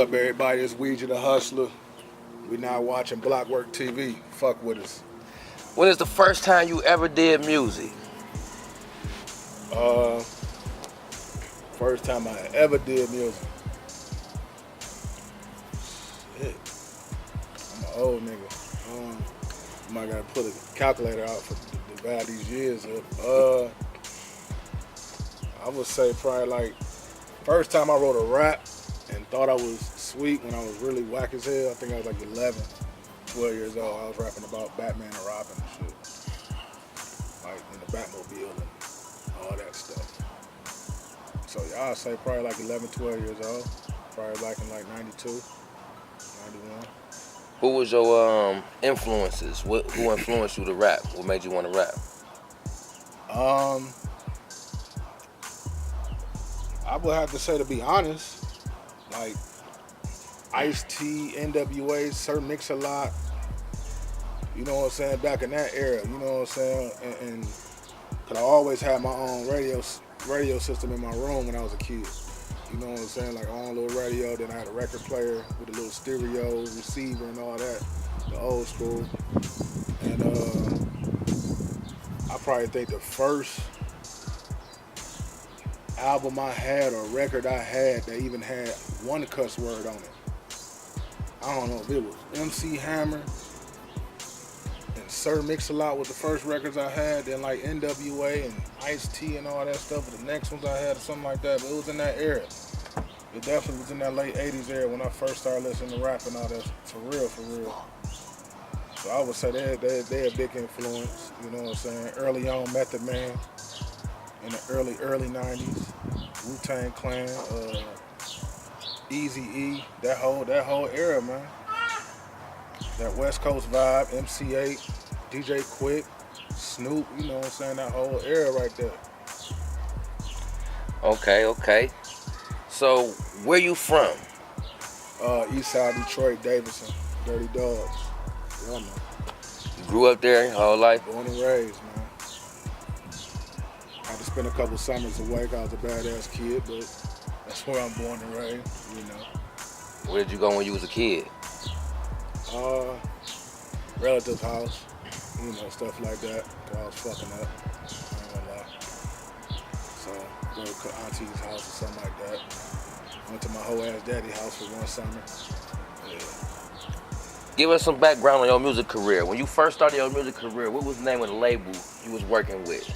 up, everybody? It's Wee Gee The Hustla. We now watching Blockwork TV. Fuck with us. When is the first time you ever did music? First time I ever did music. Shit. I'm an old nigga. I might gotta put a calculator out to divide these years up. I would say probably like first time I wrote a rap and thought I was sweet when I was really whack as hell. I think I was like 11, 12 years old. I was rapping about Batman and Robin and shit. Like in the Batmobile and all that stuff. So yeah, I'd say probably like 11, 12 years old. Probably like in like 92, 91. Who was your influences? Who influenced you to rap? What made you want to rap? I would have to say, to be honest, like Ice-T, NWA, Sir Mix-a-Lot, you know what I'm saying, back in that era, you know what I'm saying, and cause I always had my own radio system in my room when I was a kid, you know what I'm saying, like own little radio, then I had a record player with a little stereo, receiver and all that, the old school, and I probably think the first album I had or record I had that even had one cuss word on it. I don't know if it was MC Hammer and Sir Mix-a-Lot was the first records I had, then like NWA and Ice-T and all that stuff, but the next ones I had or something like that, but it was in that era. It definitely was in that late 80s era when I first started listening to rap and all that, for real. So I would say they're a big influence, you know what I'm saying? Early on, Method Man. In the early 90s, Wu-Tang Clan, Eazy-E, that whole era, man. That West Coast vibe, MC8, DJ Quick, Snoop, you know what I'm saying, that whole era right there. Okay. So, where you from? Eastside Detroit, Davidson, Dirty Dogs. Yeah, man. You grew up there your whole life? Born and raised, man. I had to spend a couple summers away because I was a badass kid, but that's where I'm born and raised, you know. Where did you go when you was a kid? Relative's house, you know, stuff like that. I was fucking up, I ain't gonna lie. So, go to auntie's house or something like that. Went to my whole ass daddy's house for one summer. Yeah. Give us some background on your music career. When you first started your music career, what was the name of the label you was working with?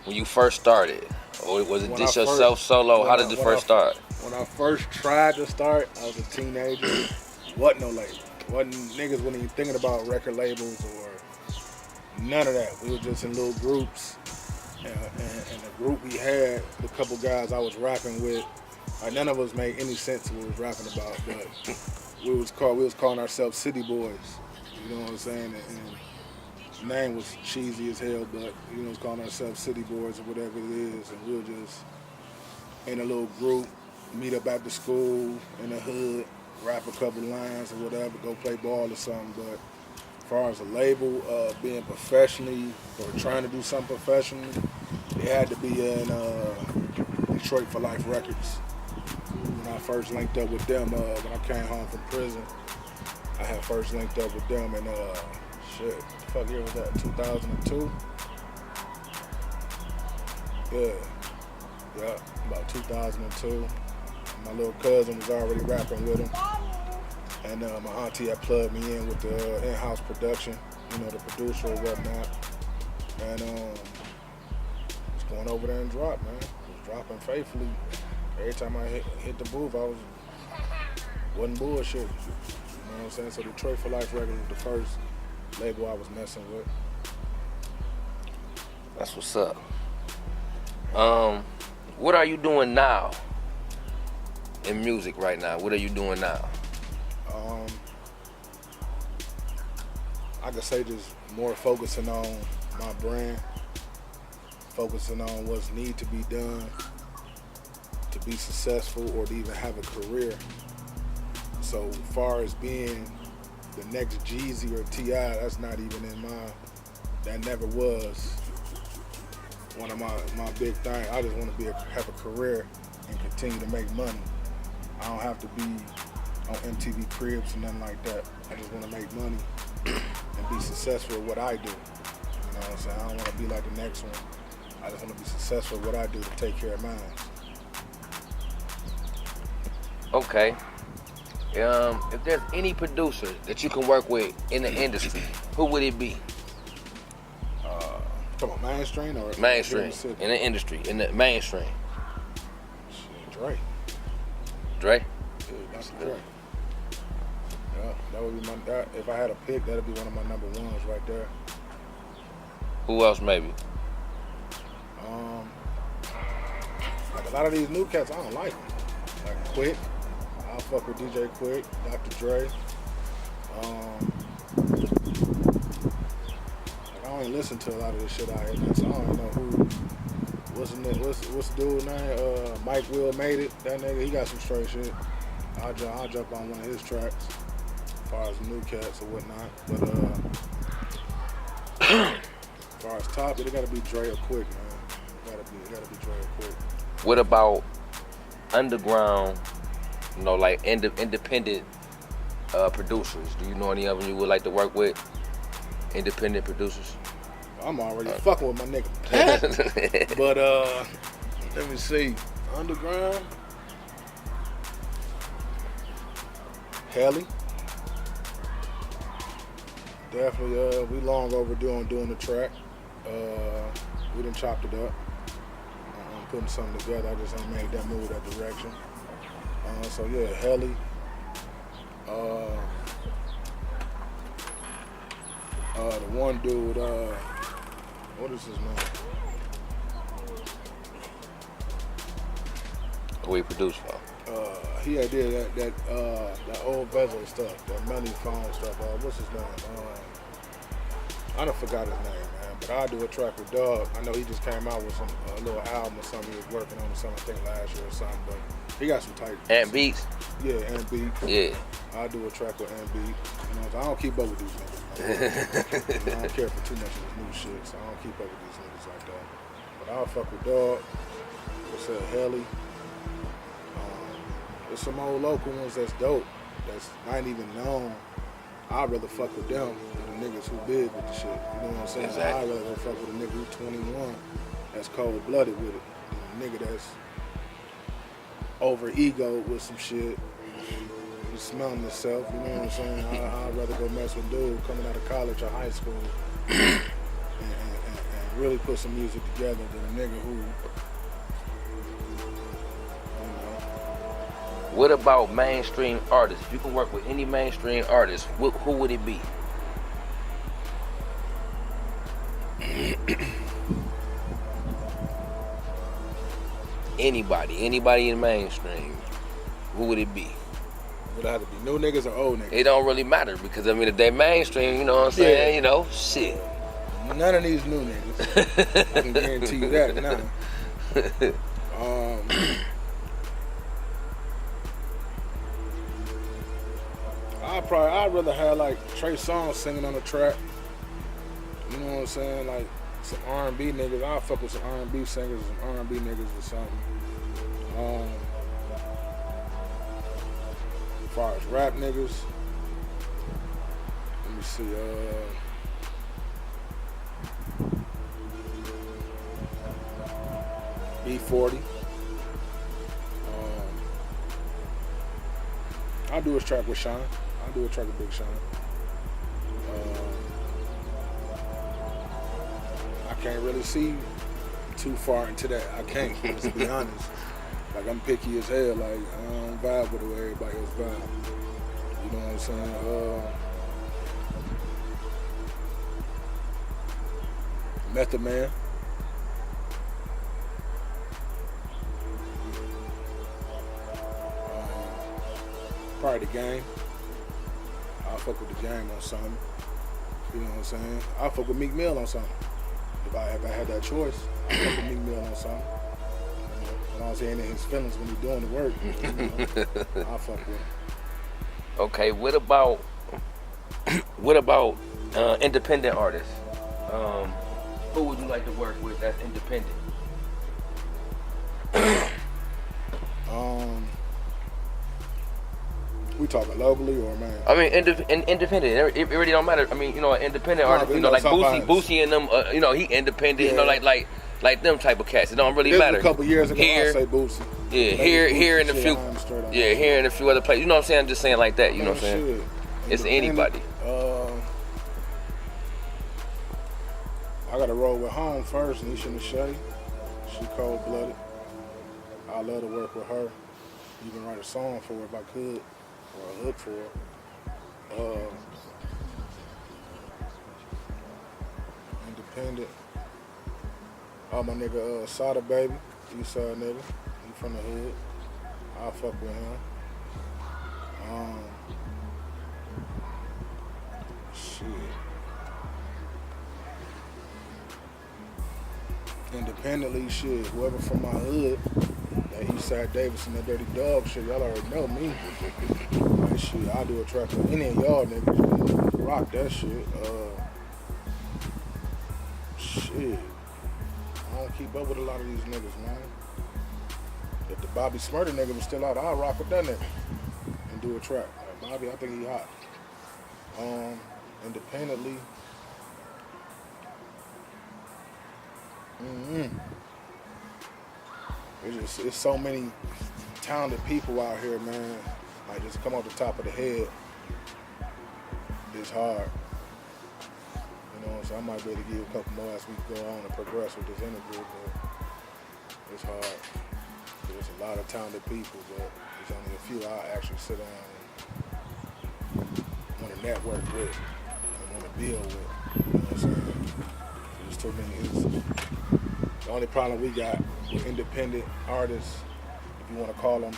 When you first started? Or was it just yourself solo? How did you first start? When I first tried to start, I was a teenager. Wasn't no label. Niggas wasn't even thinking about record labels or none of that. We were just in little groups. And the group we had, the couple guys I was rapping with, like none of us made any sense of what we was rapping about, but we was calling ourselves City Boys. You know what I'm saying? And the name was cheesy as hell, but you know, it's calling ourselves City Boys or whatever it is, and we'll just in a little group meet up after school in the hood, rap a couple lines or whatever, go play ball or something. But as far as a label, being professionally or trying to do something professionally, it had to be in Detroit for Life Records. When I first linked up with them, when I came home from prison, I had first linked up with them and shit, the fuck year was that, 2002? Yeah, about 2002. My little cousin was already rapping with him. And my auntie had plugged me in with the in-house production, you know, the producer or whatnot. And just going over there and drop, man. Just dropping faithfully. Every time I hit the booth, wasn't bullshit. You know what I'm saying? So Detroit for Life Records was the first label I was messing with. That's what's up. What are you doing now in music right now? What are you doing now? I could say just more focusing on my brand, focusing on what's need to be done to be successful or to even have a career. So as far as being the next Jeezy or T.I., that's not even in that never was one of my big things. I just want to have a career and continue to make money. I don't have to be on MTV Cribs or nothing like that. I just want to make money and be successful at what I do. You know what I'm saying? I don't want to be like the next one. I just want to be successful at what I do to take care of mine. Okay. If there's any producer that you can work with in the industry, who would it be? Come on, mainstream or mainstream in the industry, in the mainstream. Shit, Dre. Dre? Yeah, that's Dre. Yeah, that would be my. If I had a pick, that'd be one of my number ones right there. Who else maybe? Like a lot of these new cats, I don't like them. Like Quick, I'll fuck with DJ Quick, Dr. Dre. I don't even listen to a lot of this shit out here now, so I don't know who. What's the dude's name? Mike Will Made It. That nigga, he got some straight shit. I'll jump on one of his tracks, as far as new cats or whatnot. But as far as top, it gotta be Dre or Quick, man. It gotta be Dre or Quick. What about underground? You know, like independent producers. Do you know any of them you would like to work with? Independent producers. I'm already fucking with my nigga. But let me see. Underground. Helly. Definitely. We long overdue on doing the track. We done chopped it up. I'm putting something together. I just ain't made that move that direction. So yeah, Helly. The one dude, what is his name? Who he produced for? He had did that old bezel stuff, that money phone stuff. What's his name? I done forgot his name, man. But I do a track with Doug. I know he just came out with a little album or something he was working on or something, I think last year or something. But he got some tight. Ant Beats? Yeah, Ant Beats. Yeah. I do a track with Ant Beats. You know, I don't keep up with these niggas. I don't care for too much of this new shit, so I don't keep up with these niggas like that. But I'll fuck with Dog. What's that, Helly? There's some old local ones that's dope, that's not even known. I'd rather fuck with them than the niggas who big with the shit. You know what I'm saying? Exactly. I'd rather go fuck with a nigga who 21 that's cold-blooded with it than a nigga that's over-egoed with some shit. He's smelling himself, you know what I'm saying? I'd rather go mess with dude coming out of college or high school and really put some music together than a nigga who, What about mainstream artists? If you can work with any mainstream artist, who would it be? Anybody in mainstream, who would it be? Would it have to be new niggas or old niggas? It don't really matter because I mean if they mainstream, you know what I'm saying? Yeah. You know, shit. None of these new niggas. I can guarantee you that now. I'd rather have like Trey Songz singing on the track. You know what I'm saying? Like some R&B niggas. I'll fuck with some R&B singers, some R&B niggas or something. As far as rap niggas, let me see. B40. I'll do his track with Sean. I'll do a track with Big Sean. I can't really see too far into that. I can't, to be honest. Like, I'm picky as hell. Like, I don't vibe with the way everybody else vibe. You know what I'm saying? Method Man. Probably the Game. I'll fuck with the Game on something. You know what I'm saying? I'll fuck with Meek Mill on something. If I had that choice, I'll fuck with Meek Mill on something. You know what I'm saying? In his feelings when he's doing the work. You know, I'll fuck with him. Okay, what about independent artists? Who would you like to work with that's independent? We talking locally or man? I mean, independent. It really don't matter. I mean, you know, an independent artist. You know, like Boosie and them. You know, he independent. Yeah. You know, like them type of cats. It don't really matter. A couple years ago, I say Boosie. Yeah, here in a few. Yeah, here in a few other places. You know what I'm saying? I'm just saying like that. You know what I'm saying? It's anybody. I got to roll with Home first, Nisha Nashay. She cold-blooded. I love to work with her. Even write a song for her if I could, or a hook for her. Independent. Oh, my nigga Sada Baby, Eastside nigga. He from the hood. I'll fuck with him. Shit. Independently, shit, whoever from my hood, that Eastside Davidson, that Dirty Dog shit, y'all already know me. Like, shit, I'll do a track with any of y'all niggas. Rock that shit. Shit. I don't keep up with a lot of these niggas, man. If the Bobby Smurder nigga was still out, I'll rock with that nigga and do a track. Like, Bobby, I think he hot. Independently. It's so many talented people out here, man. Like, just come off the top of the head. It's hard. You know, so I might be able to give a couple more as we go on and progress with this interview, but it's hard. There's a lot of talented people, but there's only a few I actually sit down and want to network with and want to build with. You know what I'm saying? There's too many. The only problem we got with independent artists, if you want to call them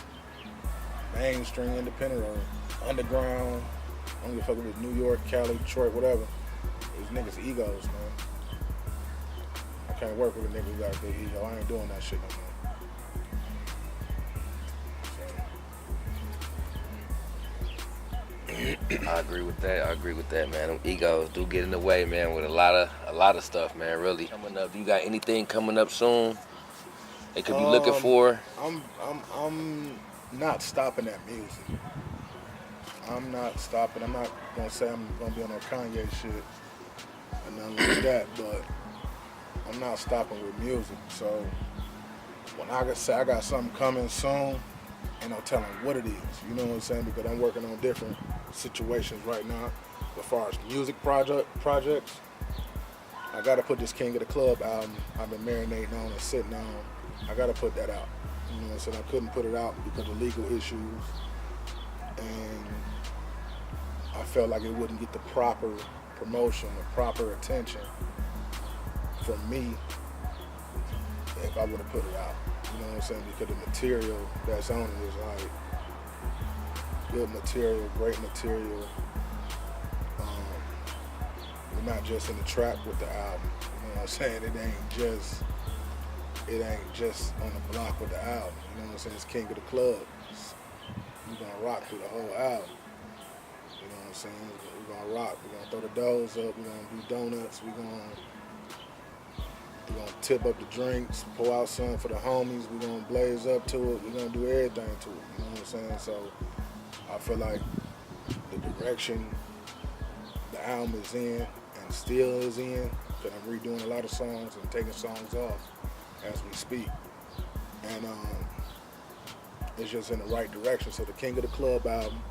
mainstream independent or underground, I don't give a fuck if it's New York, Cali, Detroit, whatever, is niggas' egos, man. I can't work with a nigga who got a big ego. I ain't doing that shit no more. I agree with that, man. Them egos do get in the way, man, with a lot of stuff, man, really. Coming up, you got anything coming up soon they could be looking for? I'm not stopping at music. I'm not stopping. I'm not gonna say I'm gonna be on no Kanye shit or nothing like that, but I'm not stopping with music. So when I say I got something coming soon, ain't no telling what it is. You know what I'm saying? Because I'm working on different situations right now. As far as music projects, I gotta put this King of the Club album I've been marinating on and sitting on. I gotta put that out. You know what I'm saying? I couldn't put it out because of legal issues, and I felt like it wouldn't get the proper promotion or proper attention from me if I would have put it out. You know what I'm saying? Because the material that's on it is like good material, great material. We're not just in the trap with the album. You know what I'm saying? It ain't just on the block with the album. You know what I'm saying? It's King of the Club. We're gonna rock through the whole album. You know what I'm saying? We're gonna rock. We're gonna throw the doughs up. We're gonna do donuts. We're gonna tip up the drinks, pour out some for the homies. We're gonna blaze up to it. We're gonna do everything to it. You know what I'm saying? So I feel like the direction the album is in and still is in, because I'm redoing a lot of songs and taking songs off as we speak. And it's just in the right direction. So the King of the Club album,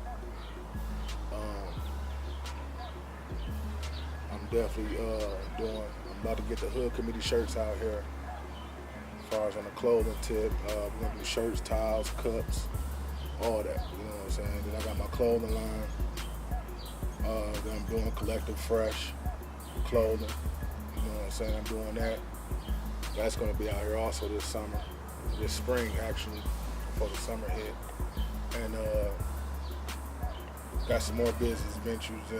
I'm definitely I'm about to get the Hood Committee shirts out here. As far as on the clothing tip, we're gonna do shirts, towels, cups, all that. You know what I'm saying? Then I got my clothing line. Then I'm doing Collective Fresh clothing. You know what I'm saying? I'm doing that. That's gonna be out here also this summer, this spring actually, before the summer hit. And got some more business ventures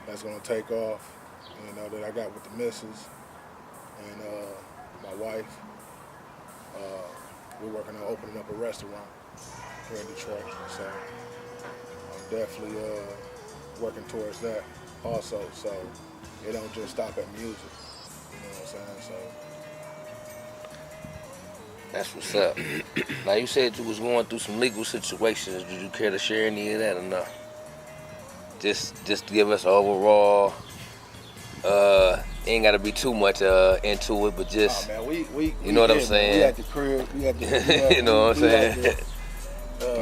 that's gonna take off. You know, that I got with the missus and my wife. We're working on opening up a restaurant here in Detroit. So I'm definitely working towards that also. So it don't just stop at music. You know what I'm saying? So That's what's up. Now you said you was going through some legal situations. Did you care to share any of that or not? Just give us an overall. Ain't gotta be too much into it, but just man, we you know what I'm saying. We at the crib. We at the you know what I'm saying.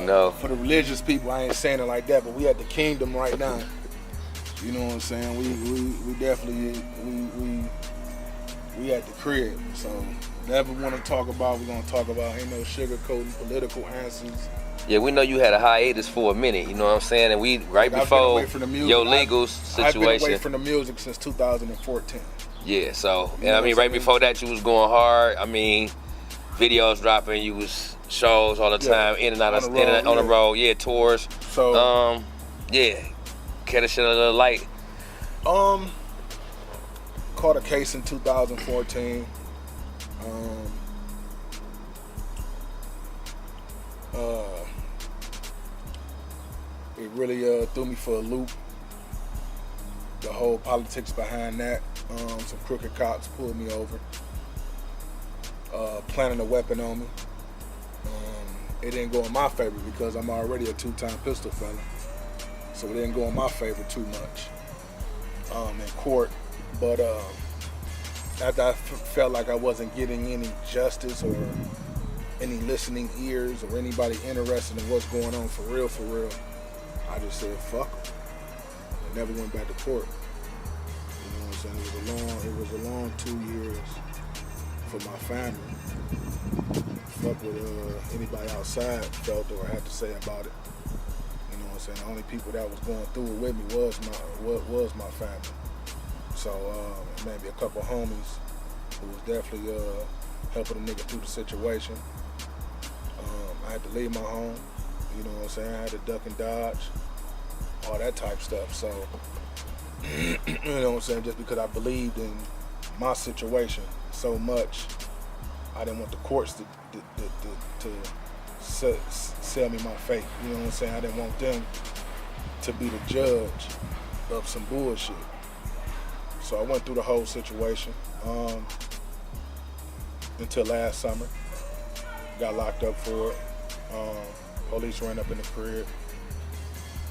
No. For the religious people, I ain't saying it like that, but we at the kingdom right now. You know what I'm saying? We definitely we at the crib. So whatever we want to talk about, we're gonna talk about. Ain't no sugarcoating political answers. Yeah, we know you had a hiatus for a minute, you know what I'm saying? And we before your legal situation. I've been away from the music since 2014. Yeah, so and I mean right before that you was going hard. I mean, videos dropping, you was shows all the time, in and out of on the road, tours. So care to shed a little light? Caught a case in 2014. It really threw me for a loop. The whole politics behind that. Some crooked cops pulled me over, planting a weapon on me. It didn't go in my favor because I'm already a 2-time pistol fella. So it didn't go in my favor too much in court. But after I felt like I wasn't getting any justice or any listening ears or anybody interested in what's going on for real, I just said, fuck them. I never went back to court. You know what I'm saying? It was a long 2 years for my family. Fuck what anybody outside felt or had to say about it. You know what I'm saying? The only people that was going through it with me was my family. So maybe a couple homies who was definitely helping a nigga through the situation. I had to leave my home. You know what I'm saying? I had to duck and dodge, all that type stuff. So, you know what I'm saying? Just because I believed in my situation so much, I didn't want the courts to sell me my fate. You know what I'm saying? I didn't want them to be the judge of some bullshit. So I went through the whole situation until last summer. Got locked up for it. Police ran up in the crib.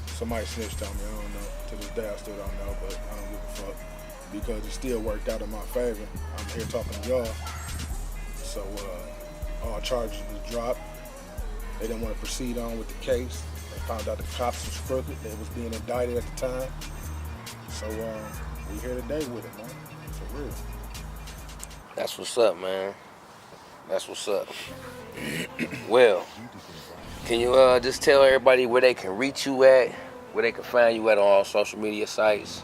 Somebody snitched on me, I don't know. To this day I still don't know, but I don't give a fuck. Because it still worked out in my favor. I'm here talking to y'all. So all charges was dropped. They didn't want to proceed on with the case. They found out the cops was crooked. They was being indicted at the time. So we here today with it, man. For real. That's what's up, man. That's what's up. Well, can you just tell everybody where they can reach you at, where they can find you at on all social media sites?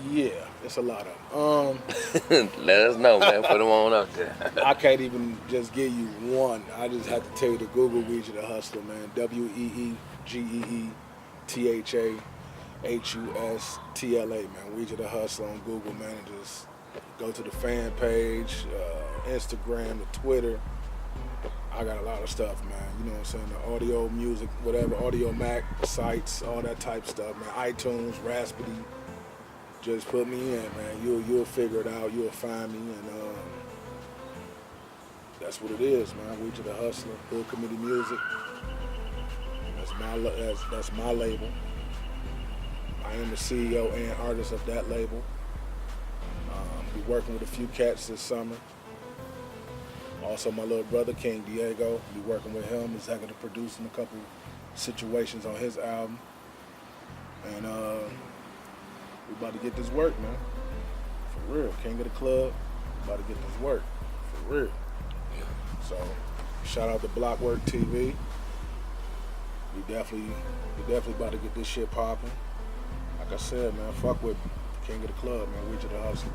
Yeah, it's a lot of them. Let us know, man. Put them on up there. I can't even just give you one. I just have to tell you to Google Wee Gee The Hustla, man. WeeGeeTheHustla, man. Wee Gee The Hustla on Google, man. And just go to the fan page, Instagram, the Twitter. I got a lot of stuff, man. You know what I'm saying? The audio, music, whatever, Audio Mac, sites, all that type stuff, man. iTunes, Raspberry. Just put me in, man. You'll figure it out. You'll find me, and that's what it is, man. Wee Gee The Hustla, Hood Committee Music. That's my label. I am the CEO and artist of that label. Be working with a few cats this summer. Also, my little brother King Diego. Be working with him, executive producing a couple situations on his album, and we about to get this work, man. For real. King of the club. About to get this work. For real. So, shout out to Blockwork TV. We definitely about to get this shit popping. Like I said, man, fuck with King of the club, man. Wee Gee The Hustla.